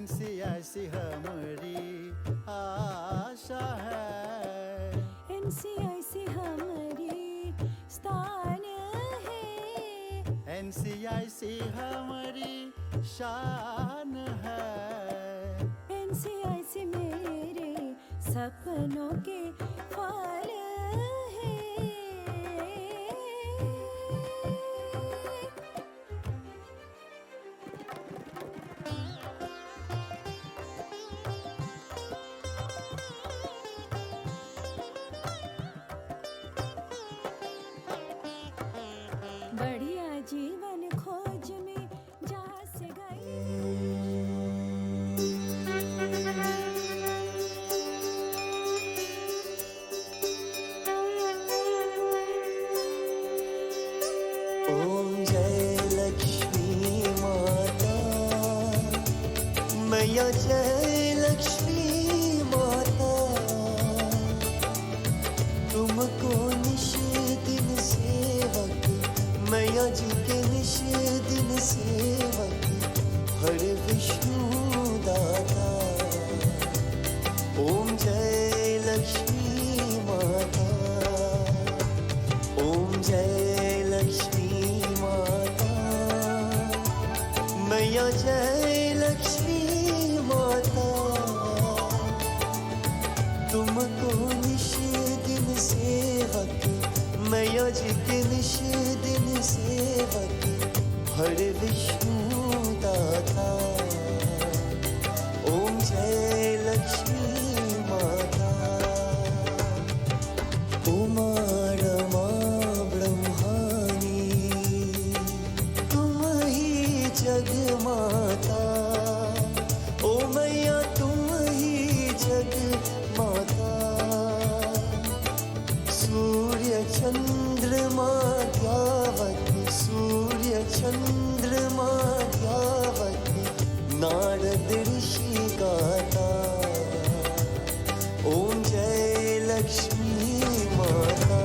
NCIC हमारी आशा है, NCIC हमारी स्थान है, NCIC हमारी शान है, NCIC मेरे सपनों के फल है। बढ़िया जीवन खोज में जा से ओम जय लक्ष्मी माता, मैया जय लक्ष्मी माता, तुमको निश दिन सेवक, मैया जी के निश दिन सेवक, हर विष्णु दाता। ओम जय लक्ष्मी माता, ओम जय लक्ष्मी माता, मैया जय लक्ष्मी माता, तुमको निश दिन सेवक, मैया जी के निश दिन सेवक, हर विष्णु दाता। ओम जय लक्ष्मी माता। उमा रमा ब्रह्माणी, तुम ही जग माता, ओ मैया तुम ही जग माता। सूर्य चंद्रमा ध्यावत, सूर्य चंद्रमा ध्यावत, नारद ऋषि गाता। ओम जय लक्ष्मी माता।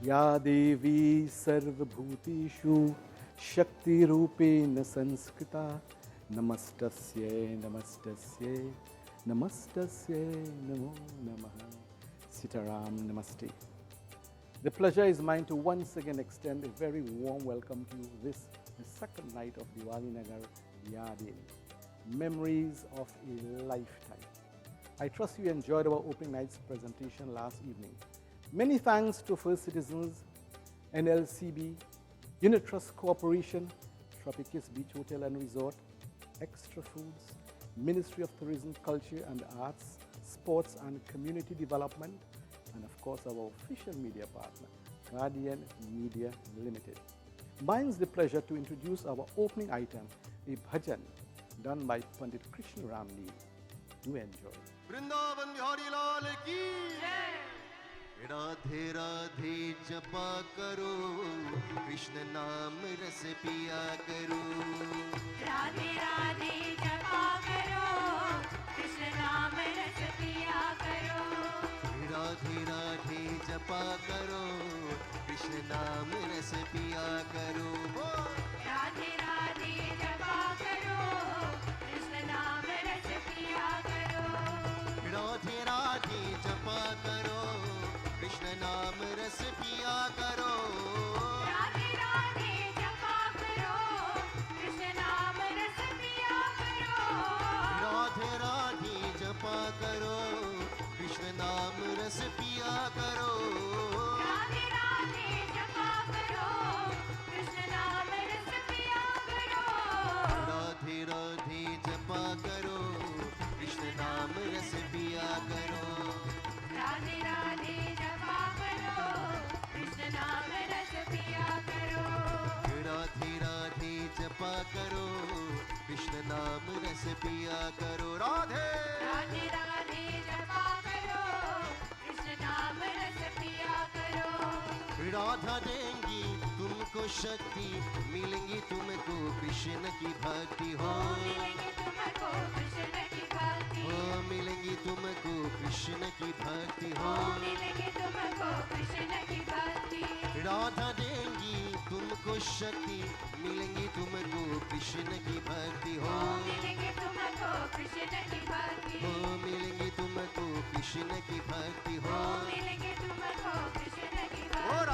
या देवी सर्वभूतेषु शक्तिरूपेण संस्कृता, नमस्तस्यै नमस्तस्यै नमस्तस्यै नमो नमः। Sitaram Namaste. The pleasure is mine to once again extend a very warm welcome to you this, the second night of Diwali Nagar Yadin, Memories of a Lifetime. I trust you enjoyed our opening night's presentation last evening. Many thanks to First Citizens, NLCB, Unit Trust Corporation, Tropicus Beach Hotel and Resort, Extra Foods, Ministry of Tourism, Culture and Arts, Sports and Community Development, and of course our official media partner, Guardian Media Limited. Mine's the pleasure to introduce our opening item, a bhajan done by Pandit Krishna Ramli. Do enjoy. Vrindavan Bihari लाल की राधे राधे जपा करो, कृष्ण नाम रस पिया करो। राधे राधे जपा करो, कृष्ण नाम रस पिया करो। राधे राधे जपा करो, कृष्ण नाम रस पिया करो। राधे राधे जपा करो, कृष्ण नाम रस पिया करो। राधे राधे जपा करो, कृष्ण नाम रस पिया करो। राधे राधे जपा करो, कृष्ण नाम रस पिया करो। राधे राधे जपा करो, कृष्ण नाम रस पिया करो। राधे राधे जपा करो, कृष्ण नाम रस पिया करो। राधे राधे जपा करो, कृष्ण नाम रस पिया करो। राधे राधे जपा करो, कृष्ण नाम रस पिया करो। राधे राधे जपा करो, कृष्ण नाम रस पिया करो। राधे राधे राधे जपा करो, कृष्ण नाम रस पिया करो। राधा देंगी तुमको शक्ति, मिलेंगी तुमको कृष्ण की भक्ति हो। मिलेंगे तुमको कृष्ण की भक्ति, हो मिलेंगी तुमको कृष्ण की भक्ति हो। मिलेंगे तुमको कृष्ण की भक्ति। राधा देंगी तुमको शक्ति, मिलेंगी तुमको कृष्ण की भक्ति हो। मिलेंगे तुमको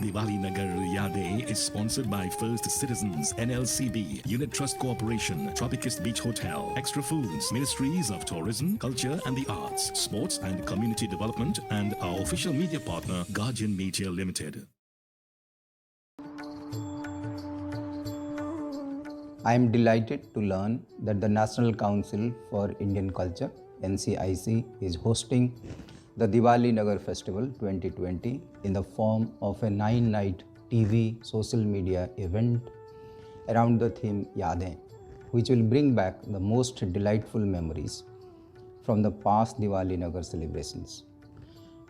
Diwali Nagar Yadein is sponsored by First Citizens, NLCB, Unit Trust Corporation, Tropicist Beach Hotel, Extra Foods, Ministries of Tourism, Culture and the Arts, Sports and Community Development, and our official media partner, Guardian Media Limited. I am delighted to learn that the National Council for Indian Culture, NCIC, is hosting the Diwali Nagar Festival 2020 in the form of a 9-night TV social media event around the theme Yadein, which will bring back the most delightful memories from the past Diwali Nagar celebrations.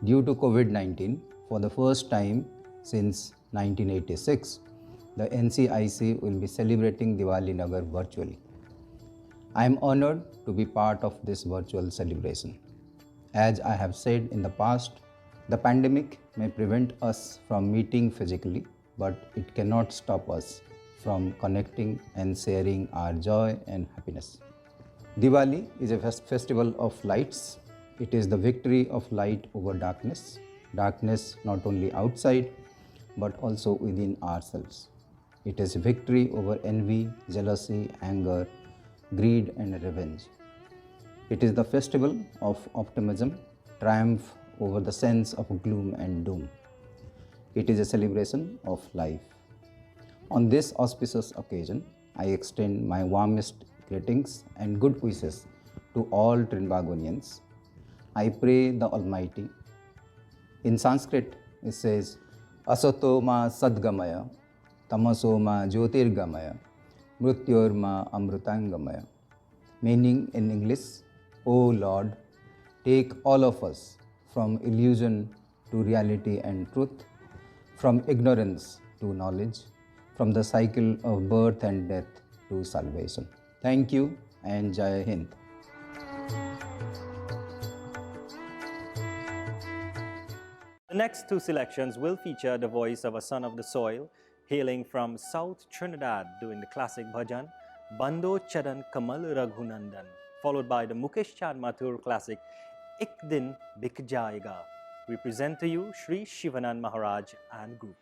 Due to COVID-19, for the first time since 1986, the NCIC will be celebrating Diwali Nagar virtually. I am honored to be part of this virtual celebration. As I have said in the past, the pandemic may prevent us from meeting physically, but it cannot stop us from connecting and sharing our joy and happiness. Diwali is a festival of lights. It is the victory of light over darkness. Darkness not only outside, but also within ourselves. It is victory over envy, jealousy, anger, greed, and revenge. It is the festival of optimism, triumph over the sense of gloom and doom. It is a celebration of life. On this auspicious occasion, I extend my warmest greetings and good wishes to all Trinbagonians. I pray the Almighty. In Sanskrit, it says, Asato ma sadgamaya, tamaso ma jyotirgamaya, mrityor ma amrutangamaya. Meaning in English, O Lord, take all of us from illusion to reality and truth, from ignorance to knowledge, from the cycle of birth and death to salvation. Thank you and Jai Hind. The next two selections will feature the voice of a son of the soil, hailing from South Trinidad, doing the classic bhajan, Bando Charan Kamal Raghunandan, followed by the Mukesh Chand Mathur classic, Ik Din Bik Jayega. We present to you Sri Shivanand Maharaj and group.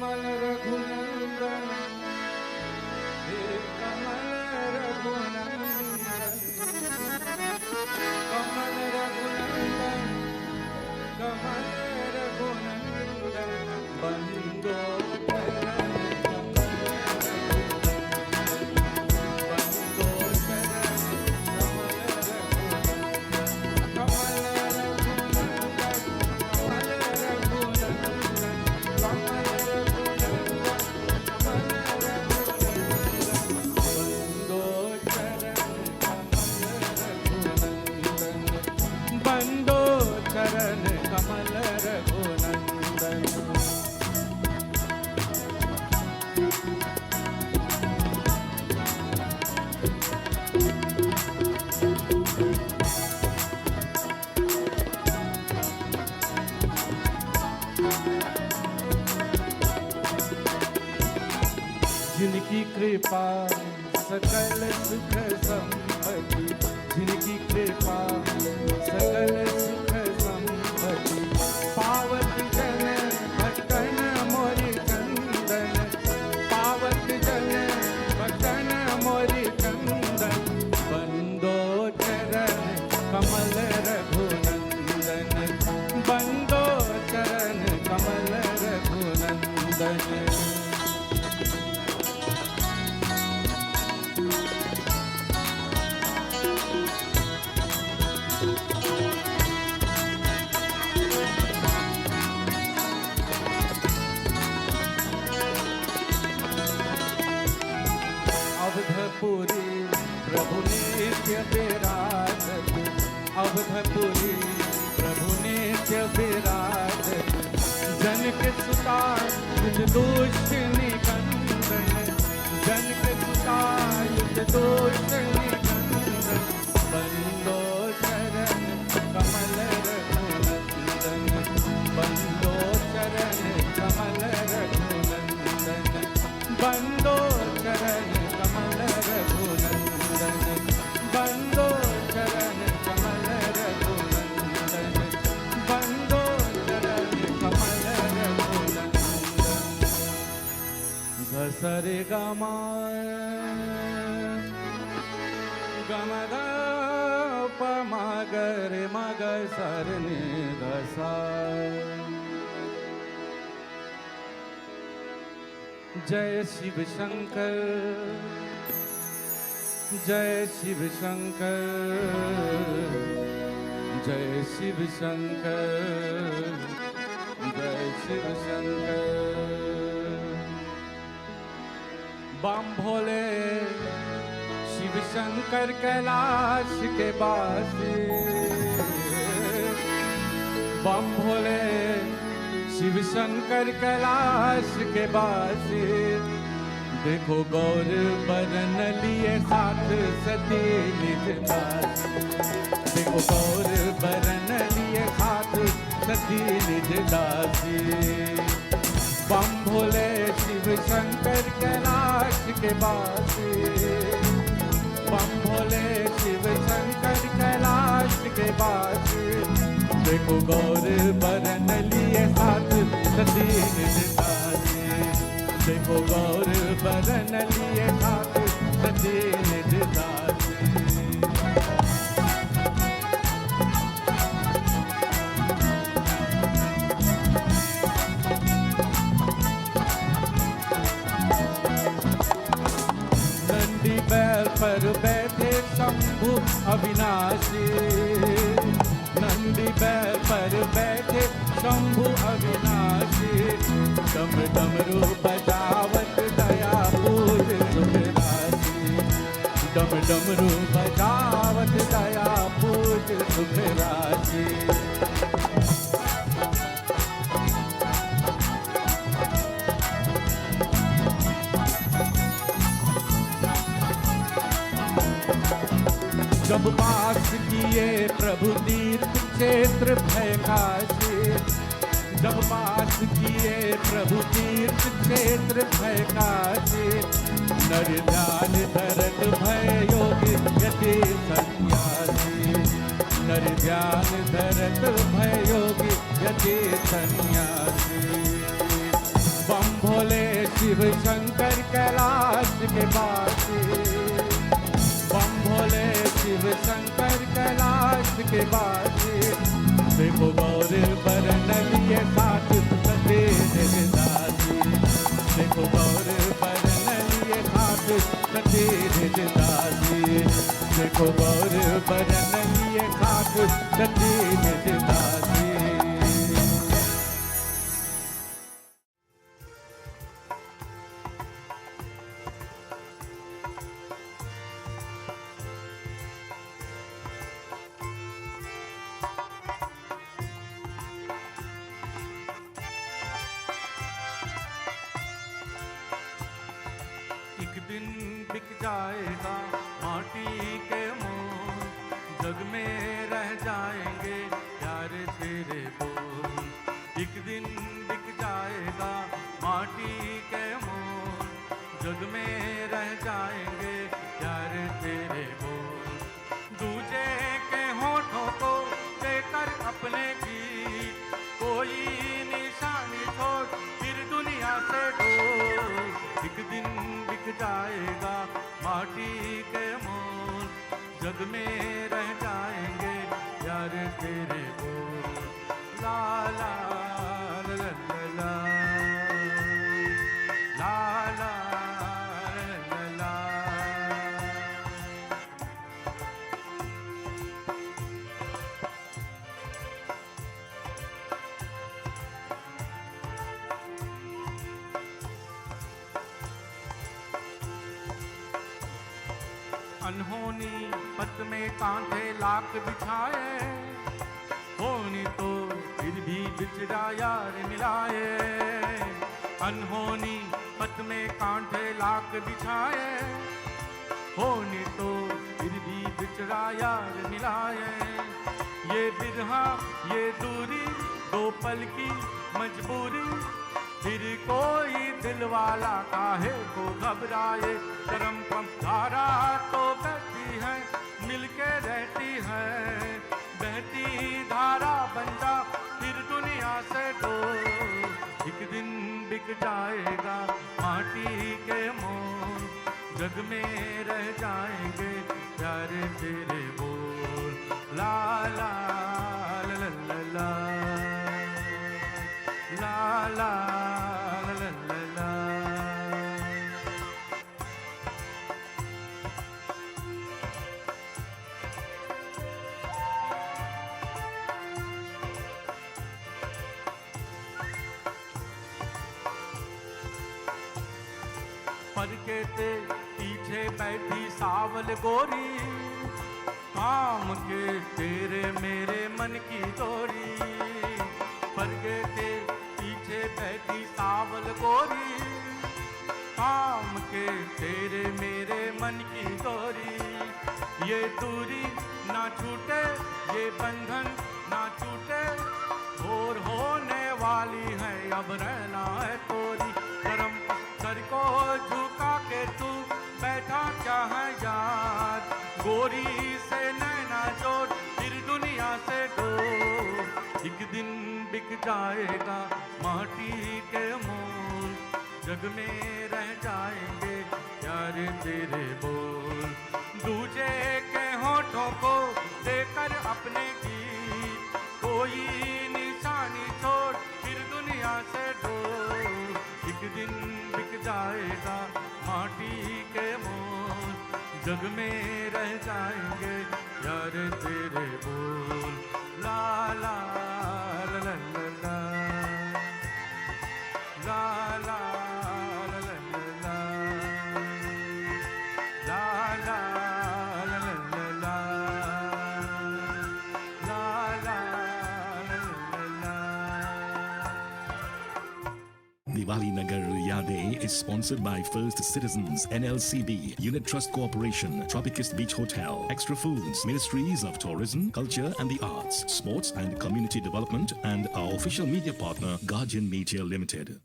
कमल रघुनंदन हे कमल रघुनंदन कमल रघुनंदन कमल रघुनंदन बंदो जिनकी कृपा सकल सुख संपत्ति जिनकी कृपा सकल सुख संपत्ति पावत जन भक्तन मोरि चंदन पावत जन भक्तन मोरि चंदन बंदो चरण कमल रघुनंदन बंदो चरण कमल रघुनंदन अवधपुरी प्रभु नित्य विराजत अवधपुरी प्रभु नित्य विराजत जनक सुता युद्ध दोष निकंदन जनक सुता युद्ध दोष निकंदन बंदो चरण कमल रघुनंदन बंदो चरण कमल रघुनंदन बंदो चरण कमल रघुनंदन बंदो चरण कमल रघुनंदन बंदो चरण कमल रघुनंदन घसरे गमा गमद पमगर मग सरने दसा जय शिव शंकर जय शिव शंकर जय शिव शंकर जय शिव शंकर बम भोले शिव शंकर कैलाश के वासी बम भोले शिव शंकर कैलाश के वासी देखो गौर बरन लिए साथ सती निज दास देखो गौर बरन लिए साथ सती निज दासी बम भोले शिव शंकर कैलाश के वासी बम भोले शिव शंकर कैलाश के वासी देखो गौर बरन लिए साथ सती निज दासी देखो गौर बरन लिए साथ सती निज दासी नंदी बैल पर बैठे शंभु अविनाशी नंदी बैल पर बैठे शंभु अविनाशी डम डमरू बजावत दया पूज सुख राशि डम डमरू बजावत दया पूज सुख राशि जब वास किए प्रभु तीर्थ क्षेत्र भय काशी जब वास किए प्रभु तीर्थ क्षेत्र भय काशी नर ध्यान धरत भय योगी यति सन्यासी नर ध्यान धरत भय योगी यति सन्यासी बम भोले के बाजे देखो गौर बरन लिए साथ सदे दासी देखो गौर बरन लिए साथ सदे दासी देखो गौर बरन लिए साथ सदे दासी। एक दिन बिक जाएगा माटी के मोल जग में रह जाएंगे प्यार तेरे बोल। एक दिन बिक जाएगा माटी के मोल जग में रह जाएंगे प्यार तेरे बोल। दूजे के होठों को देकर अपने गीत कोई निशानी छोड़ फिर दुनिया से डोल। एक दिन बिक जाएगा माटी के मोल जग में रह जाएंगे यार तेरे बोल। ला ला ला ला ला ला ला ला ला। अनहोनी पत में कांधे लाख बिछाए होनी तो फिर भी बिछड़ा यार मिलाए। अनहोनी पत में कांधे लाख बिछाए होनी तो फिर भी बिछड़ा यार मिलाए। ये बिरहा ये दूरी दो पल की मजबूरी फिर कोई दिल वाला काहे को घबराए। करम पम धारा तो बहती है मिलके रहती है बहती धारा बन जा फिर दुनिया से दो। एक दिन बिक जाएगा माटी के मोल जग में रह जाएंगे प्यार तेरे बोल। ला ला ला ला ला ला ला ला ला ला। पर्दे के पीछे बैठी सावल गोरी काम के तेरे मेरे मन की डोरी। पर्दे के पीछे बैठी सावल गोरी काम के तेरे मेरे मन की डोरी। ये दूरी ना छूटे ये बंधन ना छूटे भोर होने वाली है अब रहना है तोरी। करम सर को झुका के तू बैठा क्या है यार गोरी से नैना जोड़ फिर दुनिया से डोर। एक दिन बिक जाएगा माटी के मोल जग में रह जाएंगे यार तेरे बोल। दूजे के होठों को देकर अपने गीत कोई निशानी छोड़ फिर दुनिया से डोर। एक दिन बिक जाएगा माटी के मोल जग में रह जाएंगे यार तेरे बोल। ला ला ला ला ला ला ला ला ला ला ला ला Diwali Nagar Yade is sponsored by First Citizens, NLCB, Unit Trust Corporation, Tropicist Beach Hotel, Extra Foods, Ministries of Tourism, Culture and the Arts, Sports and Community Development, and our official media partner, Guardian Media Limited.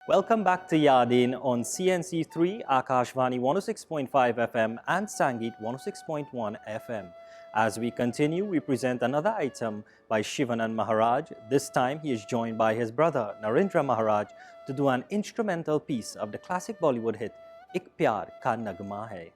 Welcome back to Yadin on CNC3, Akashvani 106.5 FM and Sangeet 106.1 FM. As we continue, we present another item by Shivanand Maharaj. This time, he is joined by his brother Narendra Maharaj to do an instrumental piece of the classic Bollywood hit Ik Pyar Ka Nagma Hai.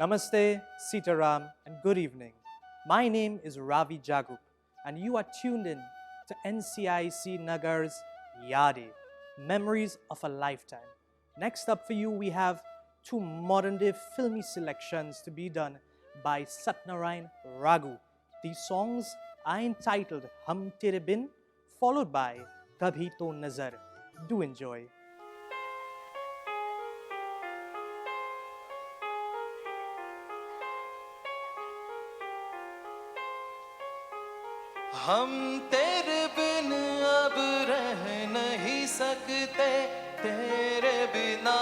Namaste, Sitaram, and good evening. My name is Ravi Jagup, and you are tuned in to NCIC Nagar's Yadi, Memories of a Lifetime. Next up for you, we have two modern-day filmy selections to be done by Satnarayan Raghu. These songs are entitled Hum Tere Bin, followed by Kabhi To Nazar. Do enjoy. हम तेरे बिन अब रह नहीं सकते, तेरे बिना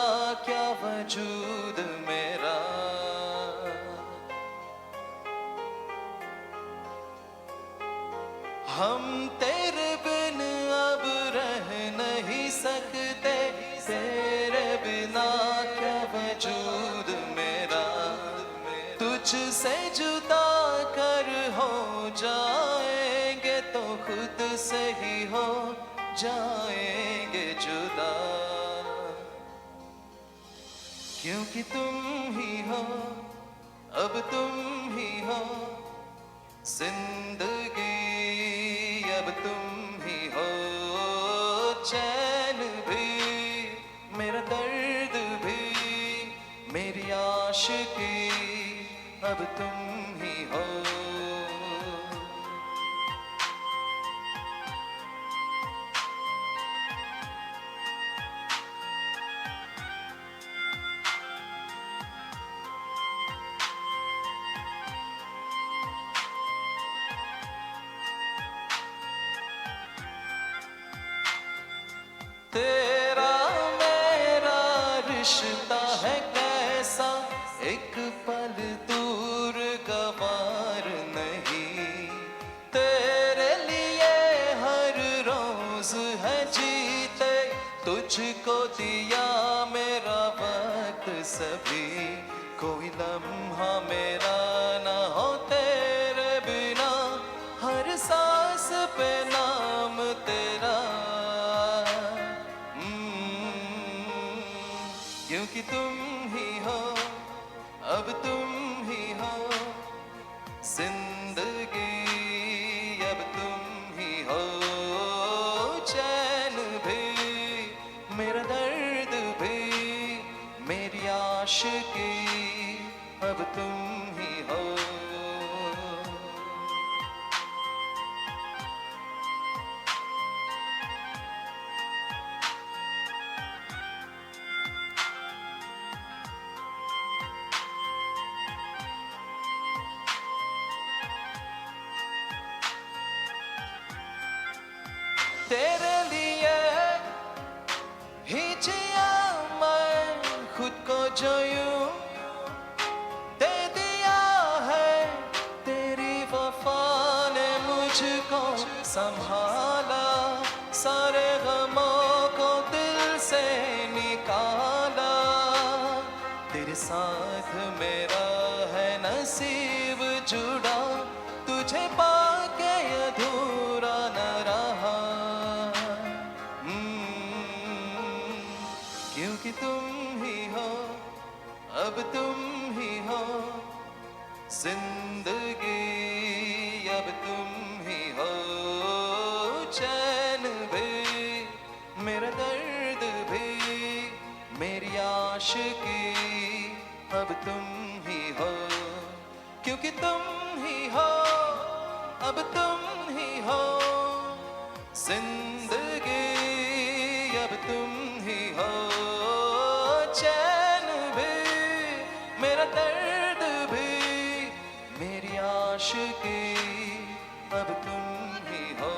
क्या वजूद मेरा। हम तेरे बिन अब रह नहीं सकते, तेरे बिना क्या वजूद मेरा। तुझसे जुदा कर हो जाएंगे तो खुद से ही हो जाएंगे जुदा, क्योंकि तुम ही हो, अब तुम ही हो जिंदगी, अब तुम ही हो चैन भी, मेरा दर्द भी, मेरी आशिकी, अब तुम ही हो। तेरा मेरा रिश्ता है कैसा, एक पल दूर गवार नहीं। तेरे लिए हर रोज है जीते, तुझको दिया मेरा वक्त सभी। कोई लम्हा मेरा ना हो तेरे बिना, हर सांस पे नाम तेरा। क्योंकि तुम ही हो, अब तुम ही हो जिंदगी, अब तुम ही हो चैन भी, मेरा दर्द भी, मेरी आशिकी, अब तुम ही हो। तेरे लिए ही जिया मैं खुद को जो यूं दे दिया है, तेरी वफा ने मुझको संभाला, सारे गमों को दिल से निकाला। तेरे साथ मेरा है नसीब जुड़ा, तुझे पाके अधूरा न रहा। क्योंकि तुम ही हो, अब तुम ही हो जिंदगी, अब तुम ही हो चैन भी, मेरा दर्द भी, मेरी आशिकी, अब तुम ही हो। क्योंकि तुम ही हो, अब तुम ही हो जिंदगी, अब तुम ही हो चैन भी, मेरा दर्द भी, मेरी आशिकी, अब तुम ही हो।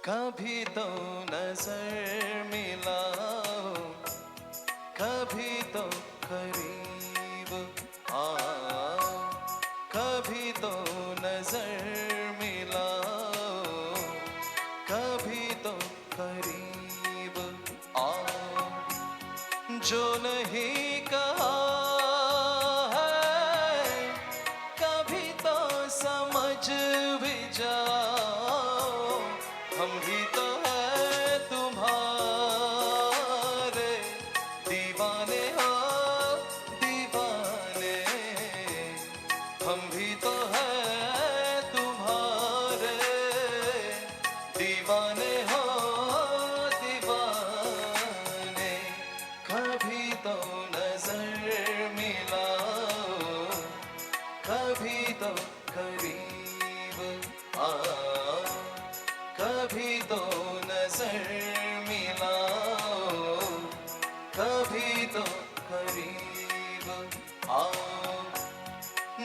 कभी तो नजर मिलाओ, कभी तो करीब आओ, कभी तो नजर मिलाओ।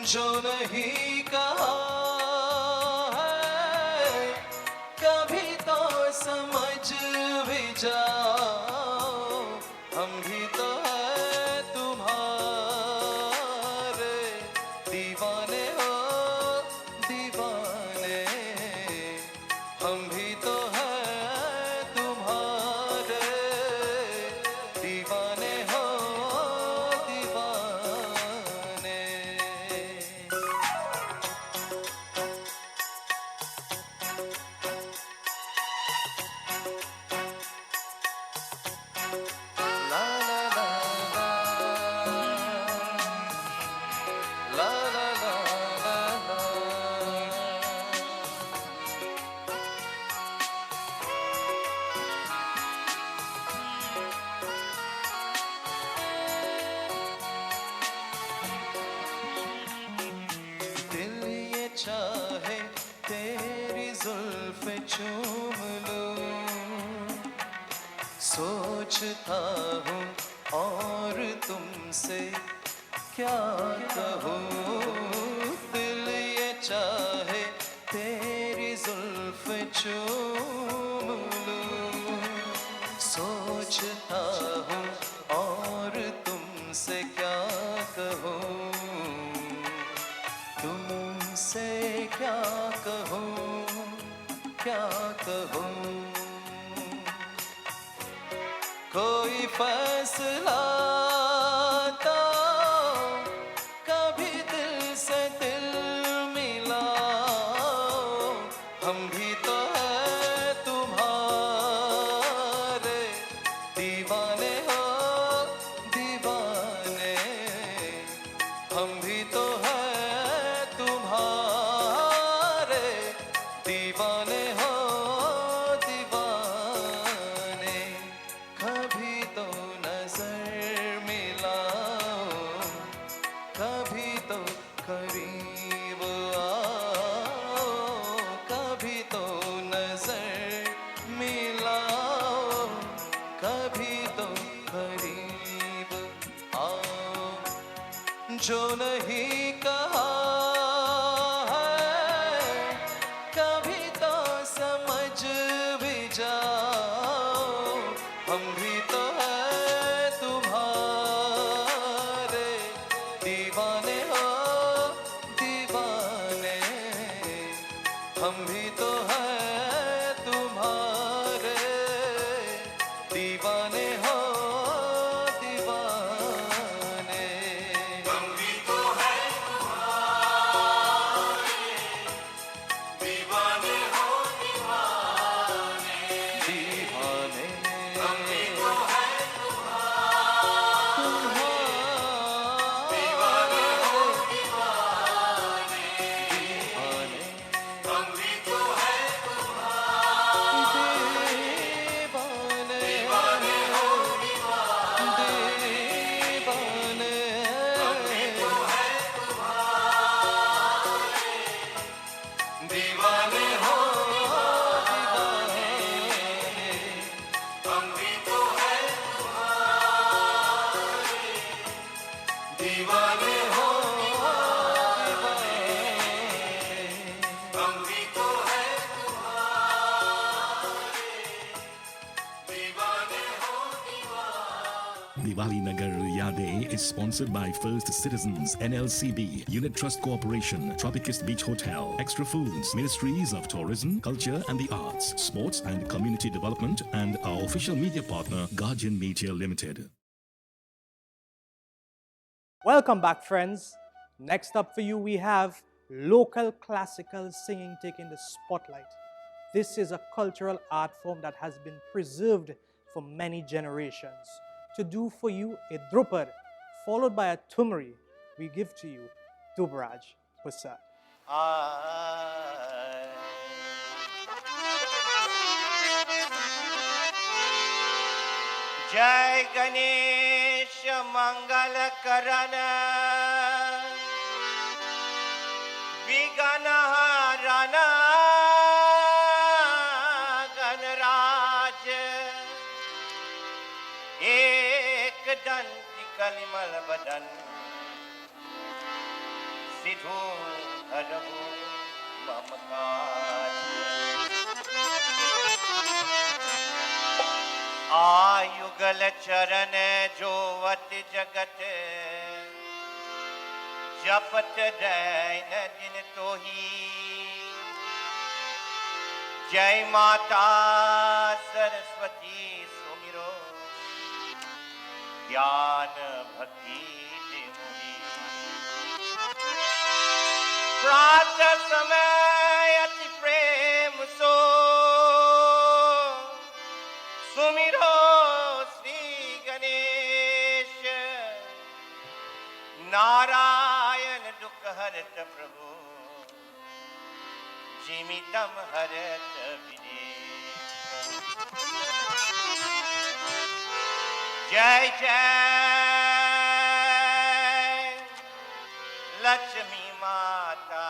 जो नहीं कहा है कभी तो समझ भी जाओ, हम भी तो है तुम्हारे दीवाने हो दीवाने, हम भी तो है तुम्हारे दीवाने हो दीवाने। ला ला ला ला ला ला ला ला। दिल ये चाहे तेरी जुल्फ़ें चूम लूं, सोचता हूँ और तुमसे क्या कहूँ। दिल ये चाहे तेरी जुल्फ़ें चूम लूं, सोचता हूँ और तुमसे क्या कहूँ, तुमसे क्या कहूँ क्या कहूँ। कोई फैसला तो कभी दिल से दिल मिलाओ, हम भी तो है तुम्हारे दीवाने हो दीवाने, हम भी तो है तुम्हारे दीवाने हो दीवाने। कभी तो नजर मिलाओ, कभी तो करीब आओ, कभी तो नजर मिलाओ, कभी तो करीब आओ। जो नहीं कहा है कभी तो समझ भी जाओ, हम भी तो है तुम्हारे दीवाने हो दीवाने, हम भी तो है तुम्हारे दीवाने हो दीवाने, हम भी तो है तुम्हारे दीवाने हो दीवाने, दीवाने हम भी तो है तुम्हारे दीवाने हो दीवाने, दीवाने हम भी तो है तुम्हारे दीवाने, दीवाने हो दीवाने, दीवाने हम भी तो है तुम्हारे दीवाने हो दीवाने, हम भी तो है तुम्हारे दीवाने हो दीवाने, हम भी तो है तुम्हारे दीवाने हो दीवाने। Diwali Nagar Yade is sponsored by First Citizens, NLCB, Unit Trust Corporation, Tropicist Beach Hotel, Extra Foods, Ministries of Tourism, Culture and the Arts, Sports and Community Development, and our official media partner, Guardian Media Limited. Welcome back, friends. Next up for you, we have local classical singing taking the spotlight. This is a cultural art form that has been preserved for many generations. To do for you a Drupad, followed by a Tumri, we give to you Dubraj Prasad. जय गणेश मंगल करण विघ्न हरण गणराज एक दंत कलिमल बदन सिद्ध सो हरहु मम काज। आयुगल चरण जोवत जगत जपत दैन दिन तोही। जय माता सरस्वती सुमिरो ज्ञान भक्ति दे मुहि। प्रातः समय अति प्रेम सो सुमिरो श्री गणेश। नारायण दुख हरत प्रभु जिमितम हरत विनेश। जय जय लक्ष्मी माता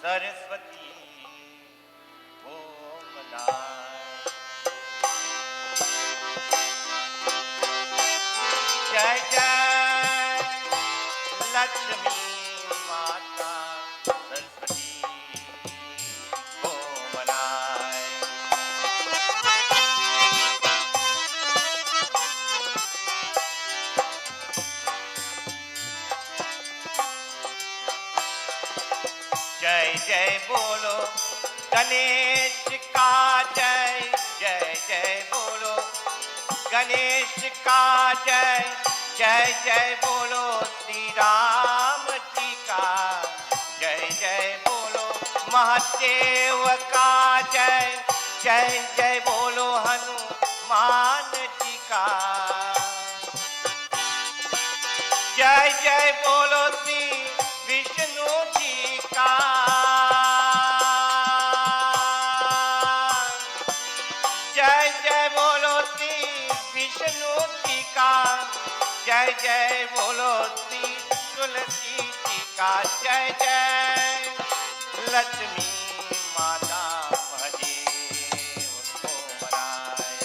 सरस्वती ओमनाथ। जय जय लक्ष्मी माता सरस्वती ओमनाथ। जय जय बोलो गणेश का जय। जय जय बोलो गणेश का जय। जय जय बोलो श्री राम जी का। जय जय बोलो महादेव का जय। जय जय बोलो हनुमान जी का। जय जय बोलो श्री विष्णु जी का। जय जय बोलो श्री विष्णु जी का। जय जय बोलो श्री तुलसी जी का। जय जय लक्ष्मी माता महादेव को मनाए।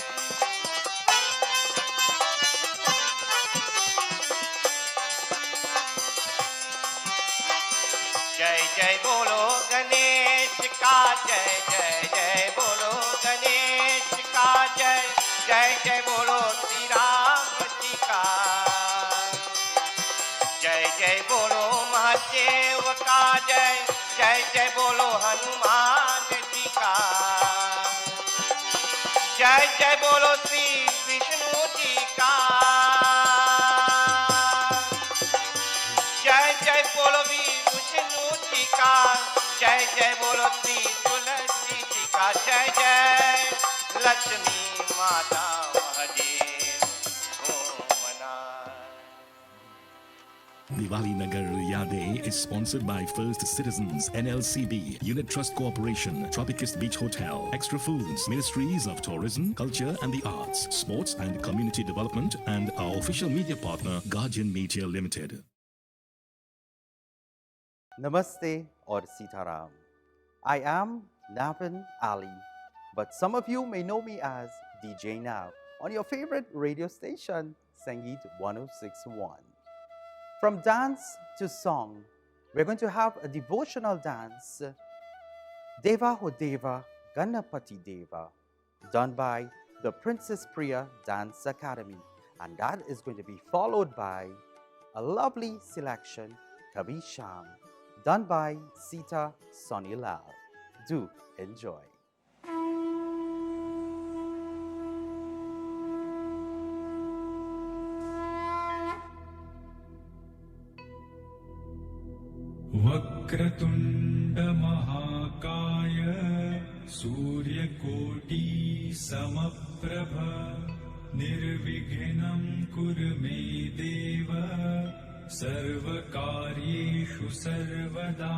जय जय बोलो गणेश का जय। जय जय बोलो गणेश का जय। जय जय बोलो श्री राम जी का। जय जय बोलो महादेव का जय। जय जय बोलो हनुमान जी का। जय जय बोलो श्री विष्णु जी का। जय जय बोलो विष्णु जी का। जय जय बोलो श्री तुलसी जी का। जय जय लक्ष्मी माता Mahadev Omnath. Diwali Nagar Yade is sponsored by First Citizens, NLCB, Unit Trust Corporation, Tropicist Beach Hotel, Extra Foods, Ministries of Tourism, Culture and the Arts, Sports and Community Development, and our official media partner, Guardian Media Limited. Namaste or Sitaram. I am Navin Ali, but some of you may know me as DJ Nav on your favorite radio station, Sangeet 106.1. From dance to song, we're going to have a devotional dance, Deva Ho Deva Ganapati Deva, done by the Princess Priya Dance Academy. And that is going to be followed by a lovely selection, Kabhi Sham, done by Sita Sonilal. Do enjoy. वक्रतुण्ड महाकाय सूर्यकोटि समप्रभ निर्विघ्नं कुरु मे देव सर्वकार्येषु सर्वदा।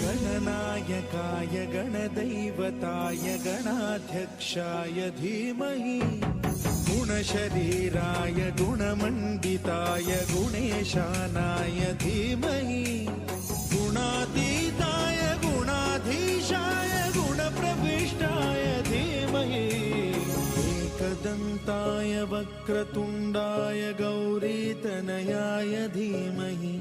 गण गणाधिपतये गणदैवताय गणाध्यक्षाय धीमहि गुणशरीराय गुणमण्डिताय गुणेशानाय धीमहि गुणातीताय गुणाधीशाय गुणप्रविष्टाय धीमहि एकदन्ताय वक्रतुण्डाय गौरीतनयाय धीमहि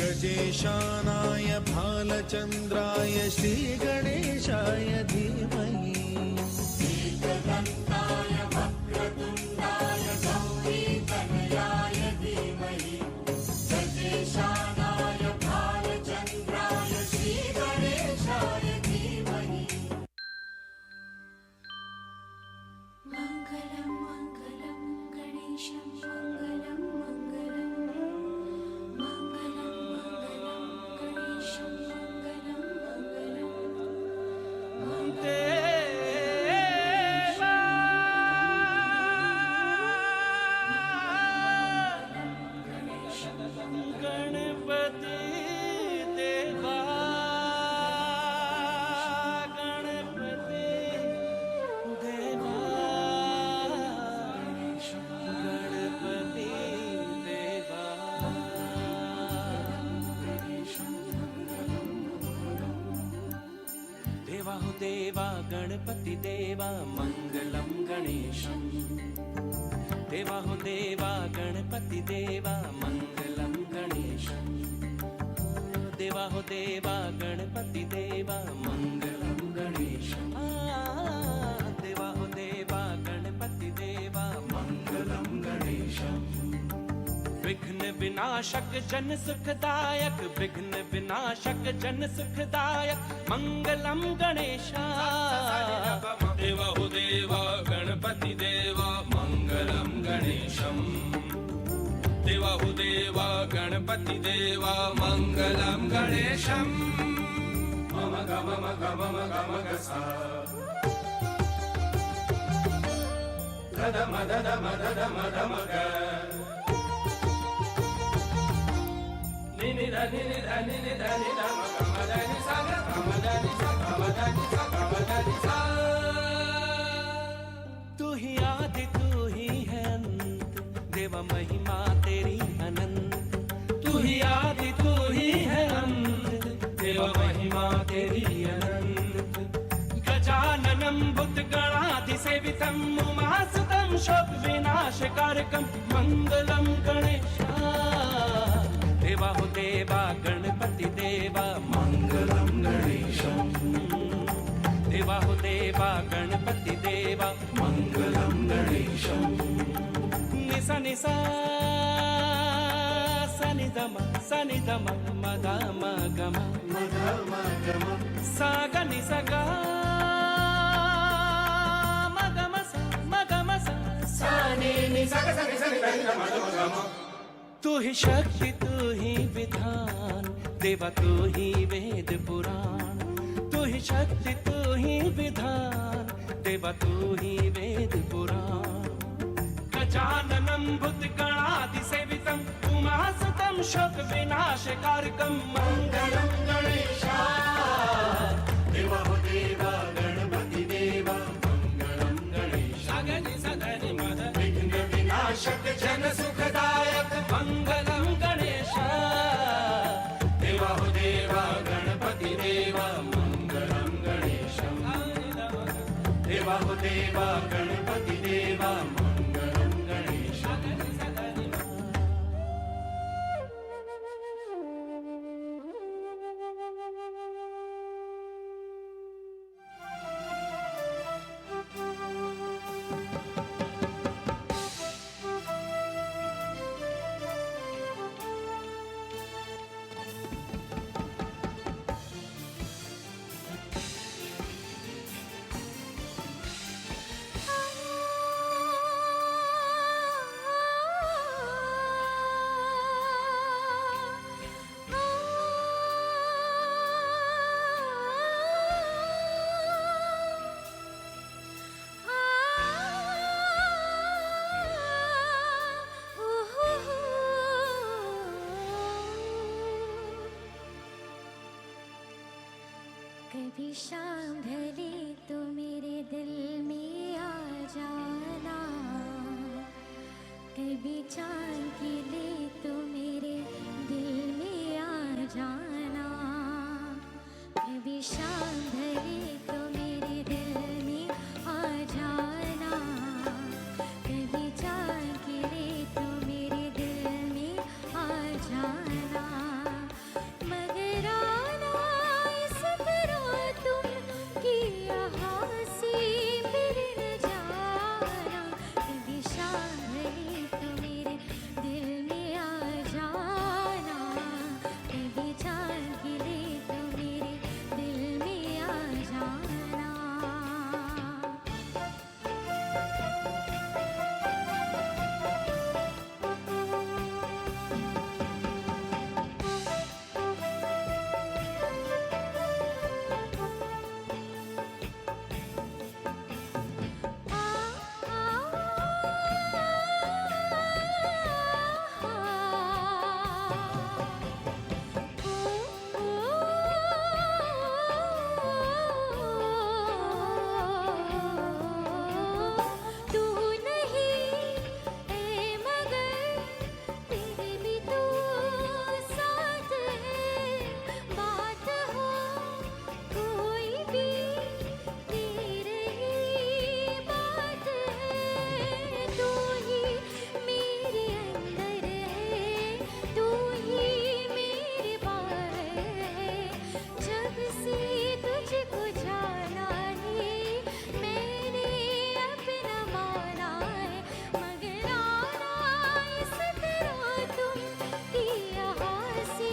गजेशानाय भालचन्द्राय श्रीगणेशाय धीमहि एकदन्ताय वक्रतुण्डाय गौरीतनयाय धीमहि गजेशानाय भालचन्द्राय श्रीगणेशाय धीमहि मङ्गलं मङ्गलं गणेशं मङ्गलं मङ्गलं मङ्गलं मङ्गलं गणेशं मङ्गलं मङ्गलं गणपति देवा गणपति देवा गणपति देवा देवा हो देवा गणपति देवा मंगलम गणेशम देवा हो देवा गणपति देवा मंगलम गणेशम देवा हो देवा गणपति देवा मंगलम गणेशम देवा हो देवा गणपति देवा मंगलम गणेशम विघ्न विनाशक जन सुखदायक विघ्न विनाशक जन सुखदायक मंगलम गणेशा देवा हो देवा गणपति देवा मंगलम गणेशम देवा हो देवा गणपति देवा मंगलम गणेशम मम गम गम गम गसा ददम ददम ददम दम ग निनि धनि धनि धनि धम गम धनि सा गम धनि सा गम धनि सा गम धनि सा तू ही आदि तू ही है अंत देवा महिमा तेरी अनंत तू ही आदि तू ही है अंत देवा महिमा तेरी अनंत गजाननं भूतगणाधिसेवितं उमासुतं शोक विनाशकारकं मंगलम गणेशा देवा हो देवा गणपति देवा मंगलम गणेशम देवा हो देवा गणपति देवा मंगलम गणेशम निसा निसा सनि दम मगा मगम साग निसा गा मगम सनि निसा सनि सनि मगम तू ही शक्ति तू ही विधान देवा तू ही वेद पुराण तू ही शक्ति तू ही विधान देवा तू ही वेद पुराण गजाननं भूतगणाधिसेवितं उमासुतं शोक विनाशकारकं मंगलम गणेशा देवा हो देवा गणपति देवा मंगलम गणेशा गणि सधनि मद विघ्न विनाशक जन सुखदायक मंगलम गणेशा देवा हो देवा गणपति देवा मंगलम गणेशम देवा हो देवा गणपति देवा मंगलम गणेशा शाम ढले तो मेरे दिल में आ जाना, कभी चांद खिले तो मेरे दिल में आ जाना, कभी शाम ढले तो मेरे दिल में आ जाना, कभी चांद खिले तो मेरे दिल में आ जाना, मगर आना इस तरह तुम कि यहाँ से फिर न जाना, कभी शाम ढले तो मेरे दिल में आ जाना, कभी चांद खिले तो मेरे दिल में आ जाना। तू नहीं है मगर तेरे भी तो साथ है, बात हो कोई भी तेरे ही बात है, तू ही मेरे अंदर है, तू ही मेरे बाहर है, जब से तुझको जाना है मैंने अपना माना है, मगर आना इस तरह तुम कि यहाँ से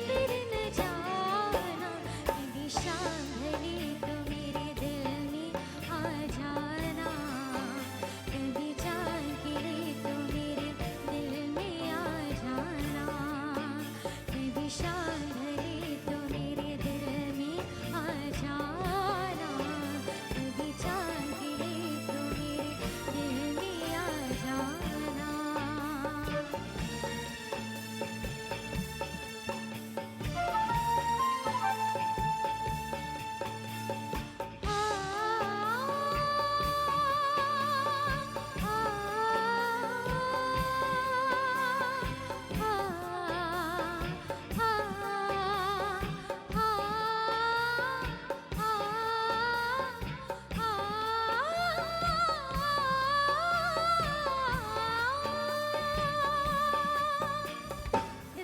फिर न जाना, कभी शाम ढले तो मेरे दिल में आ जाना, कभी चांद खिले तो मेरे दिल में आ जाना, कभी शाम ढले तो मेरे दिल में आ जाना, कभी चांद खिले तो मेरे दिल में आ जाना।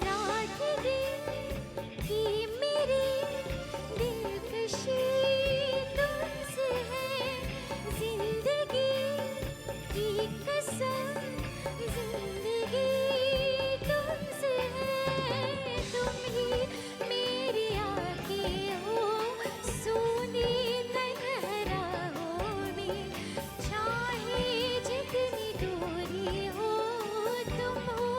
रात दिन की मेरी दिलकशी तुमसे है, जिंदगी की कसम जिंदगी तुमसे है, तुम ही मेरी आँखें हो सोनी तन्हाराहों में, चाहे जितनी दूरी हो तुम हो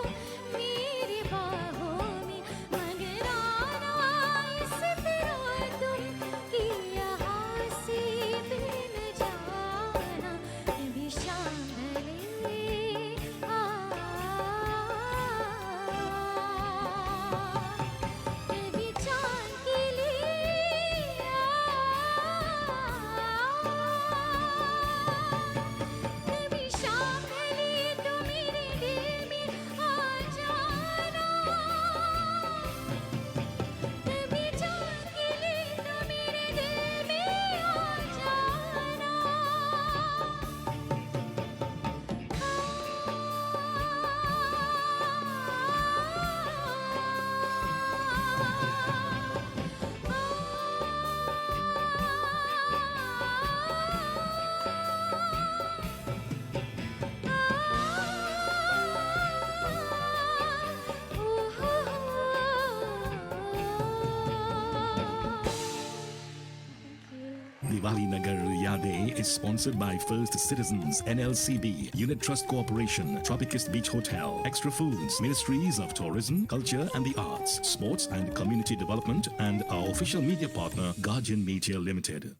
मेरी बाहों में, मगर आना इस तरह तुम कि यहाँ से फिर न जाना, कभी शाम ढले कभी चांद खिले कभी शाम ढले तो मेरे दिल में आ जाना, कभी चांद खिले तो मेरे दिल में आ जाना। Diwali Nagar Yade is sponsored by First Citizens, NLCB, Unit Trust Corporation, Tropicist Beach Hotel, Extra Foods, Ministries of Tourism, Culture and the Arts, Sports and Community Development, and our official media partner, Guardian Media Limited.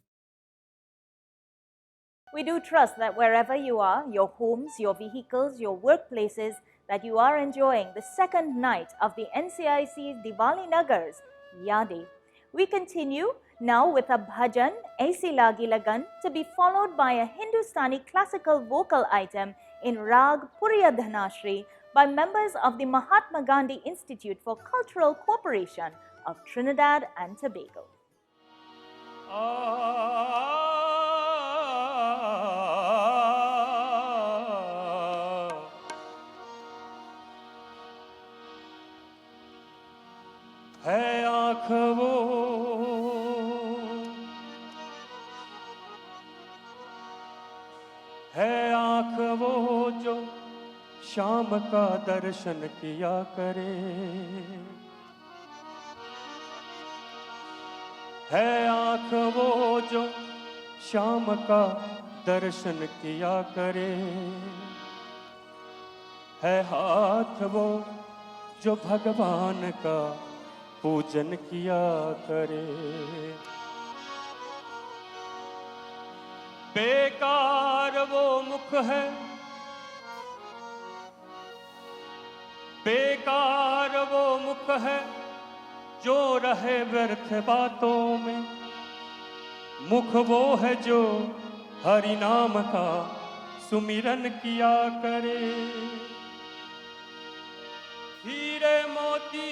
We do trust that wherever you are, your homes, your vehicles, your workplaces, that you are enjoying the second night of the NCIC's Diwali Nagars Yadi. We continue Now with a bhajan, Aisi Lagi Lagan, to be followed by a Hindustani classical vocal item in Rag Puriya Dhanashri by members of the Mahatma Gandhi Institute for Cultural Cooperation of Trinidad and Tobago. है आँख वो है आँख वो जो शाम का दर्शन किया करे, है आँख वो जो शाम का दर्शन किया करे, है हाथ वो जो भगवान का पूजन किया करे। बेकार वो मुख है, बेकार वो मुख है जो रहे व्यर्थ बातों में, मुख वो है जो हरि नाम का सुमिरन किया करे। हीरे मोती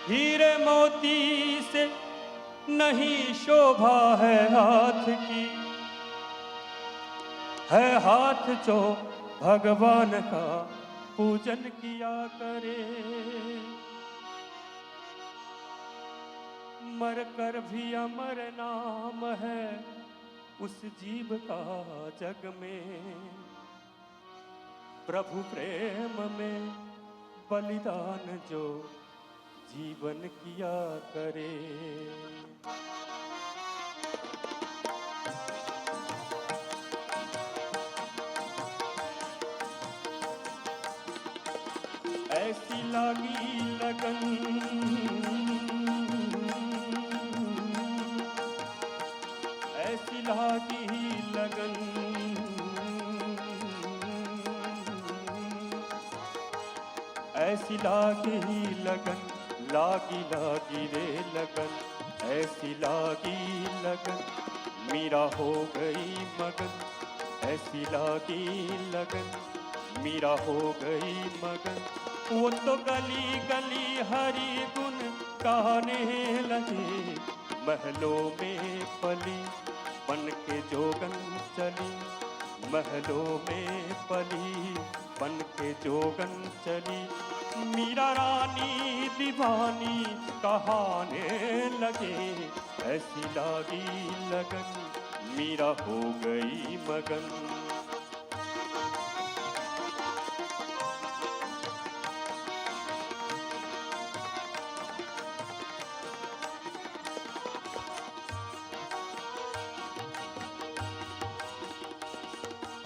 हीरे मोती से नहीं शोभा है हाथ की, है हाथ जो भगवान का पूजन किया करे। मर कर भी अमर नाम है उस जीव का जग में, प्रभु प्रेम में बलिदान जो जीवन किया करे। ऐसी लागी लगन, ऐसी लागी लगन, ऐसी लागी लगन, लागी लागी रे लगन, ऐसी लागी लगन, मीरा हो गई मगन, ऐसी लागी लगन, मीरा हो गई मगन। वो तो गली गली हरि गुण गाने लगे, महलों में पली बन के जोगन चली, महलों में पली बन के जोगन चली। मीरा रानी दीवानी कहाने लगे, ऐसी लागी लगन, मीरा हो गई मगन।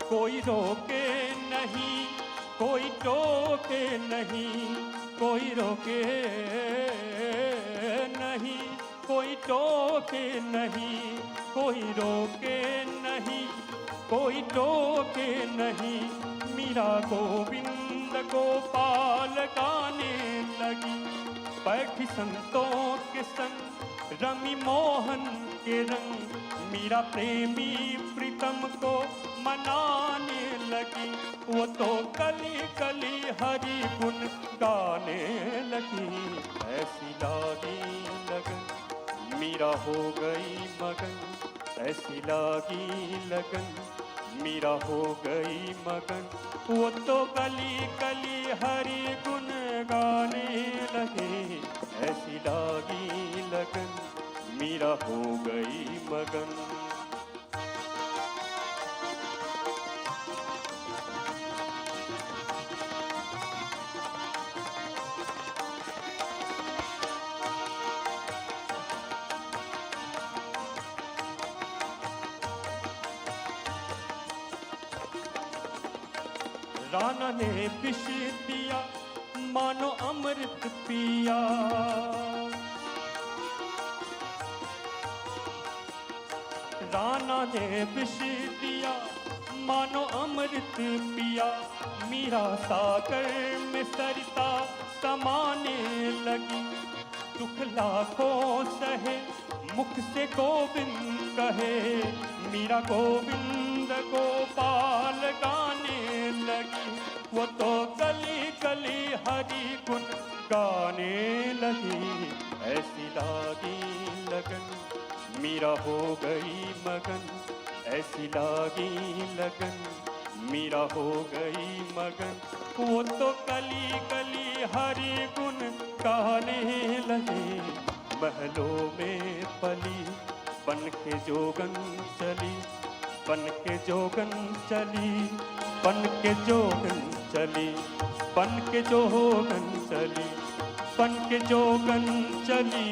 कोई रोके नहीं, कोई टोके नहीं, कोई रोके नहीं, कोई टोके नहीं, कोई रोके नहीं, कोई टोके नहीं। मीरा गोविंद गोपाल गाने लगी, बैठी संतों के संग रमी मोहन के रंग, मीरा प्रेमी प्रीतम को मनाने लगी। वो तो कली कली हरि गुण गाने लगी, ऐसी लागी लगन, मीरा हो गई मगन, ऐसी लागी लगन, मीरा हो गई मगन। वो तो कली कली हरि गुण गाने लगे, ऐसी लागी लगन, मीरा हो गई मगन। राना ने विष दिया मानो अमृत पिया। राना ने विष दिया मानो अमृत पिया। मीरा सागर में सरिता समाने लगी। दुख लाखों सहे मुख से गोविंद कहे। मीरा गोविंद गोपाल गाने लगी। वो तो गली गली हरि गुण गाने लगी। ऐसी लागी लगन मीरा हो गई मगन। ऐसी लागी लगन मीरा हो गई मगन। वो तो गली गली हरि गुण गाने लगी। महलों में पली बन के जोगन चली। बन के जोगन चली। बन के जोगन चली। बन के जोगन चली। बन के जोगन चली।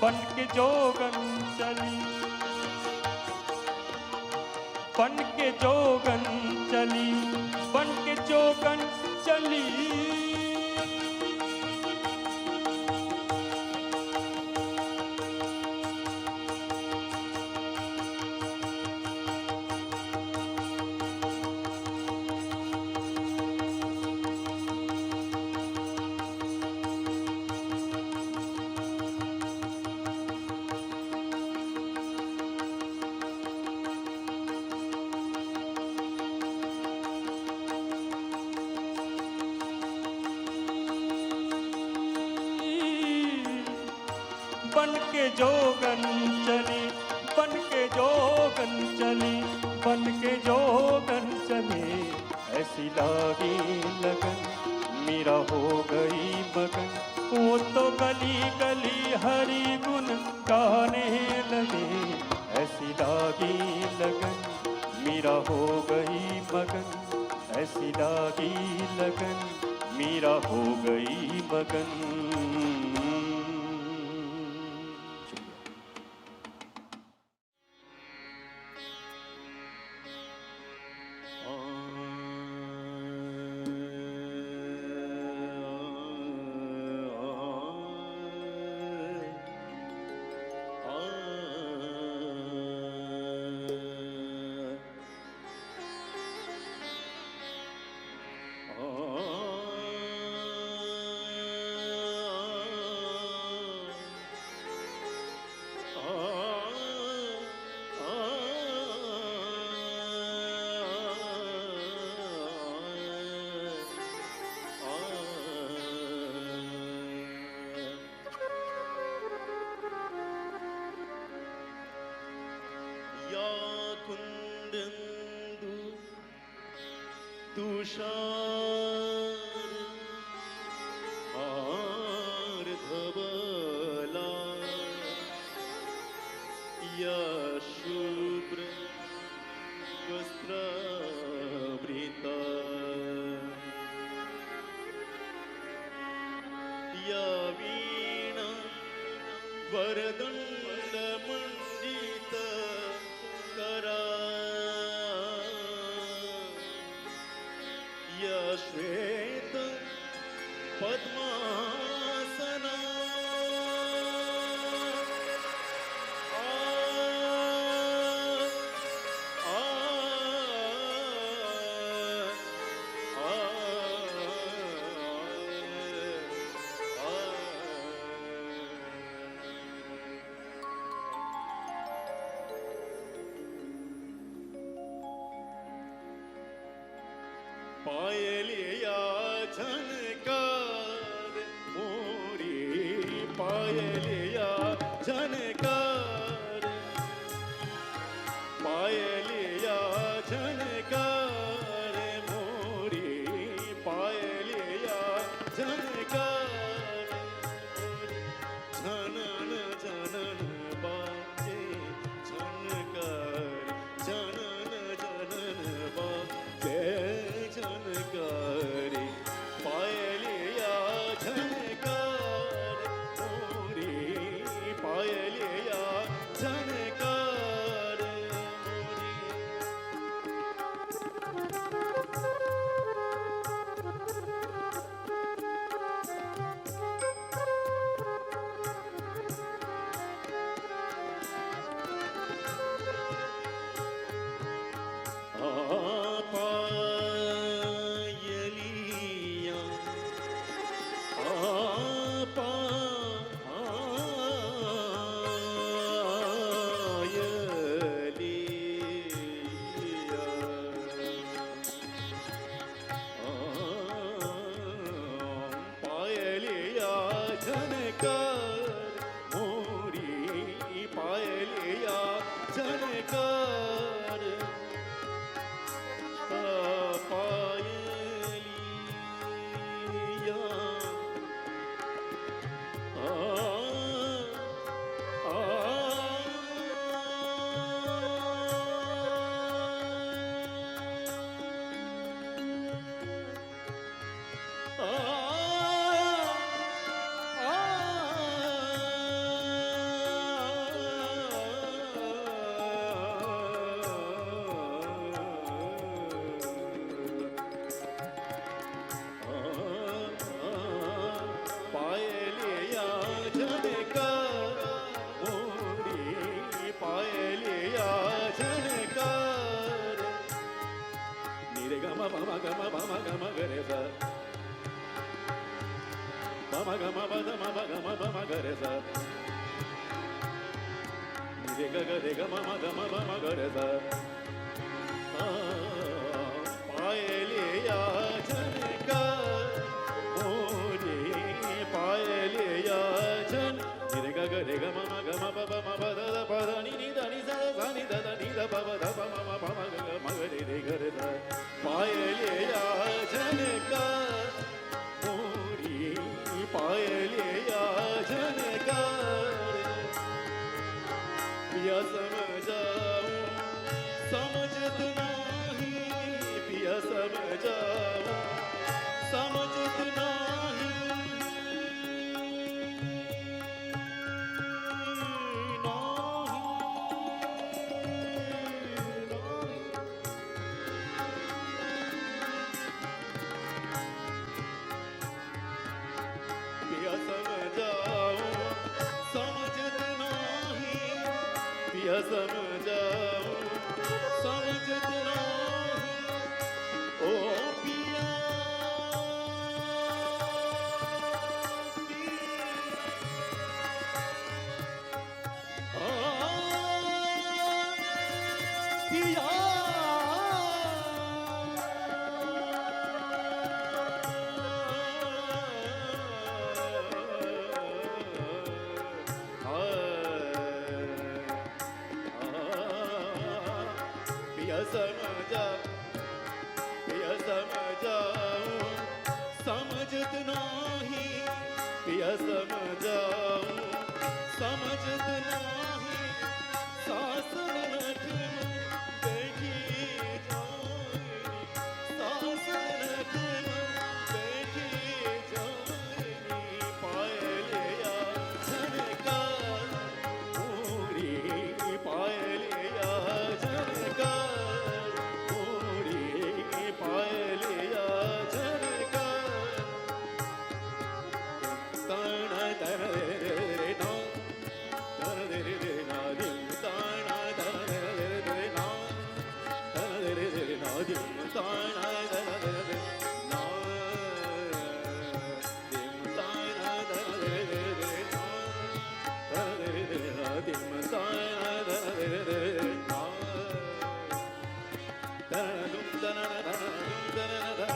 बन के जोगन चली। बन के जोगन चली। बन के जोगन चली। बन के जोगन चली। बन के जोगन चली। बन के जोगन चली। ऐसी लागी लगन मीरा हो गई मगन। वो तो गली गली हरि गुण गाने लगे। ऐसी लागी लगन मीरा हो गई मगन। ऐसी लागी लगन मीरा हो गई मगन। पायलिया झनकार मोरी पायलिया झनकार पायलिया झनकार मोरी पायलिया झनकार झनन झनन बाजे झनकार झनन झनन बाजे झनकारी पायलिया झनकार मोरी सा रे ग ग रे ग म ग म प म ग रे सा पायलिया झनकार मोरे पायलिया झन रे ग ग रे ग म ग म प म प द प द नि द नि सा सा नि द द नि द प प द प म प म ग म ग रे ग रे सा पायलिया झनकार मोरी पायलिया झनकार पिया समझाऊं समझत नहीं पिया समझाऊं समझत नहीं पिया समझाऊं समझत नहीं पिया समझाऊं समझत नहीं ओ पिया पिया पिया समझा पिया समझाऊं समझत नहीं पिया समझाऊं समझत नहीं सासन नठ बैठी जाऊं सासन नठ बैठी जाऊं पायलिया झनकार मोरी पायलिया झनकार मोरी पायलिया झनकार ताना ताना रे ना ताना रे ना दिल ताना ताना रे ना ताना रे ना दिल ताना ताना रे ना दिल ताना ताना रे ना ताना रे ना दिल ताना ताना रे ना ताना दुम ताना ताना दुम ताना ताना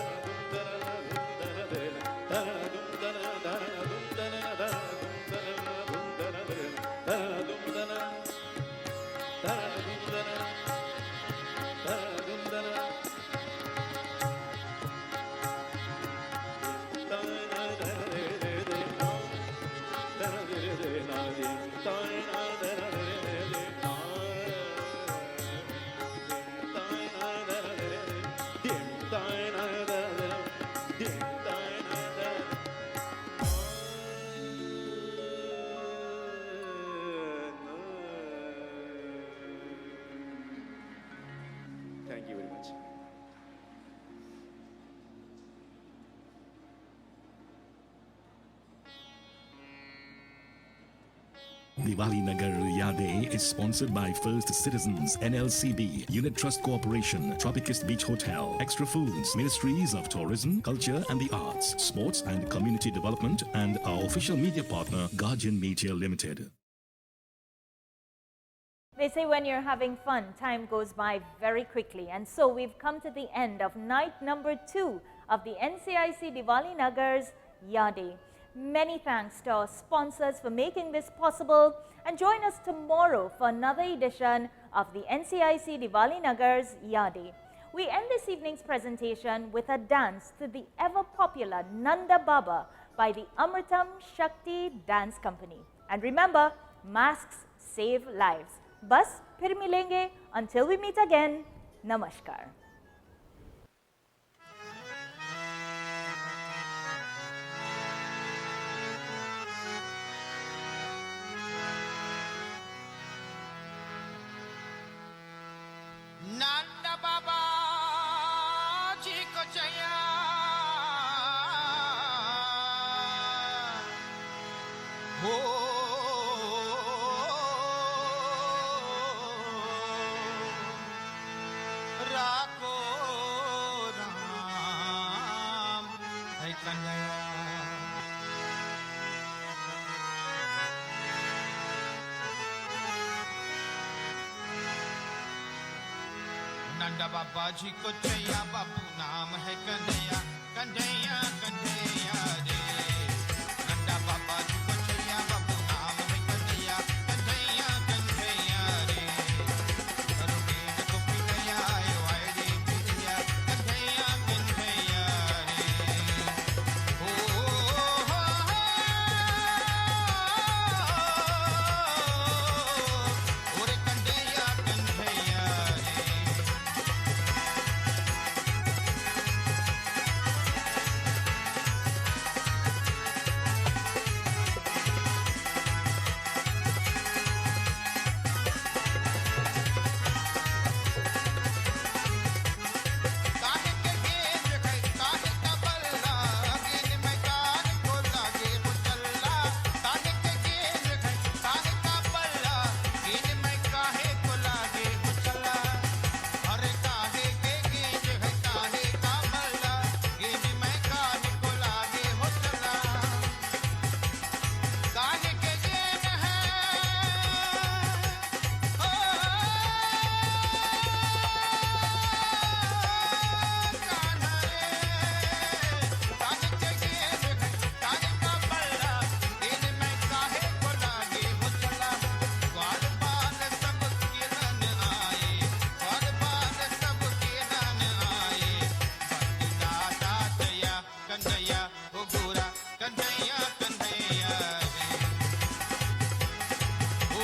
Thank you very much. Diwali Nagar Yade is sponsored by First Citizens, NLCB, Unit Trust Corporation, Tropicist Beach Hotel, Extra Foods, Ministries of Tourism, Culture and the Arts, Sports and Community Development, and our official media partner, Guardian Media Limited. They say when you're having fun, time goes by very quickly. And so we've come to the end of night number 2 of the NCIC Diwali Nagar's Yadi. Many thanks to our sponsors for making this possible. And join us tomorrow for another edition of the NCIC Diwali Nagar's Yadi. We end this evening's presentation with a dance to the ever-popular Nanda Baba by the Amritam Shakti Dance Company. And remember, masks save lives. बस फिर मिलेंगे. Until we meet again, Namaskar. नंद बाबा जी को चया हो राको राम है कन्हैया नंदा बाबा जी को चैया बाबू नाम है कन्हैया कन्हैया कन्हैया रे नंदा बाबा जी को चैया बाबू नाम है कन्हैया कन्हैया कन्हैया रे करुणेन को पिलैया आयो आयरे पिलैया कन्हैया कन्हैया रे ओरे कन्हैया कन्हैया काहे के गेज है काहे का बल्ला गेन में कान को लागे मुसल्ला काहे के गेज है काहे का बल्ला गेन में काहे को लागे मुसल्ला अरे काहे के गेज है काहे का बल्ला गेन में काहे को लागे मुसल्ला काहे के गेन है कन्हैया ओ गोरा कन्हैया कन्हैया रे ओ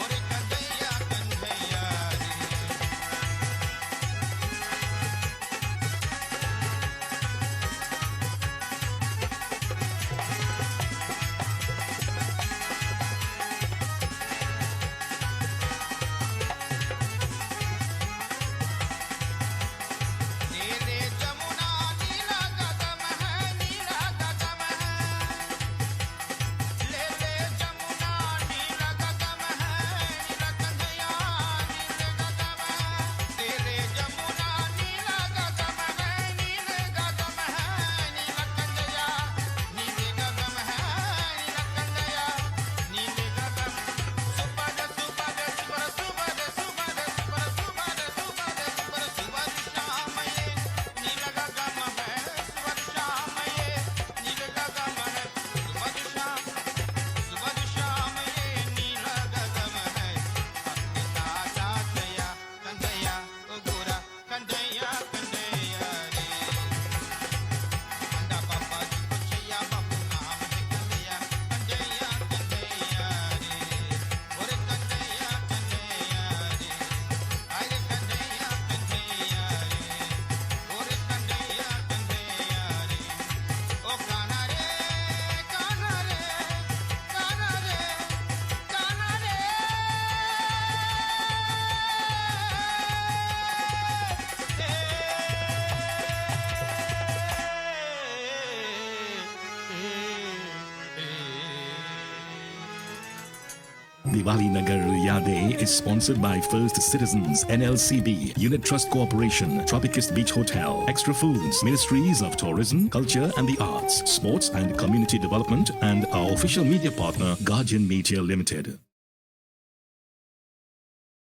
ओरे कन्हैया कन्हैया रे नीले जमुना नीला गगन है नीला गगन है ले ले जमुना नीला गगन है नीला कन्हैया नीले गगन है तेरे जमुना नीला गगन है नीले गगन है नीला कन्हैया नीले गगन है नीला कन्हैया नीले गगन सुबह सुबह सुबह सुबह सुबह सुबह सुबह सुबह सुबह शाम ये नीला गगन है सुबह शाम ये नीला गगन है सुबह शाम ये नीला गगन है दादा चया कन्हैया ओ गोरा कन्हैया कन्हैया रे नंदा बाबा जी को चैया बाबू नाम है कन्हैया कन्हैया कन्हैया रे ओरे कन्हैया कन्हैया रे आरे कन्हैया कन्हैया रे ओरे कन्हैया कन्हैया रे ओ कान्हा रे कान्हा रे कान्हा रे कान्हा रे Diwali Nagar Yade is sponsored by First Citizens, NLCB, Unit Trust Corporation, Tropicist Beach Hotel, Extra Foods, Ministries of Tourism, Culture and the Arts, Sports and Community Development, and our official media partner, Guardian Media Limited.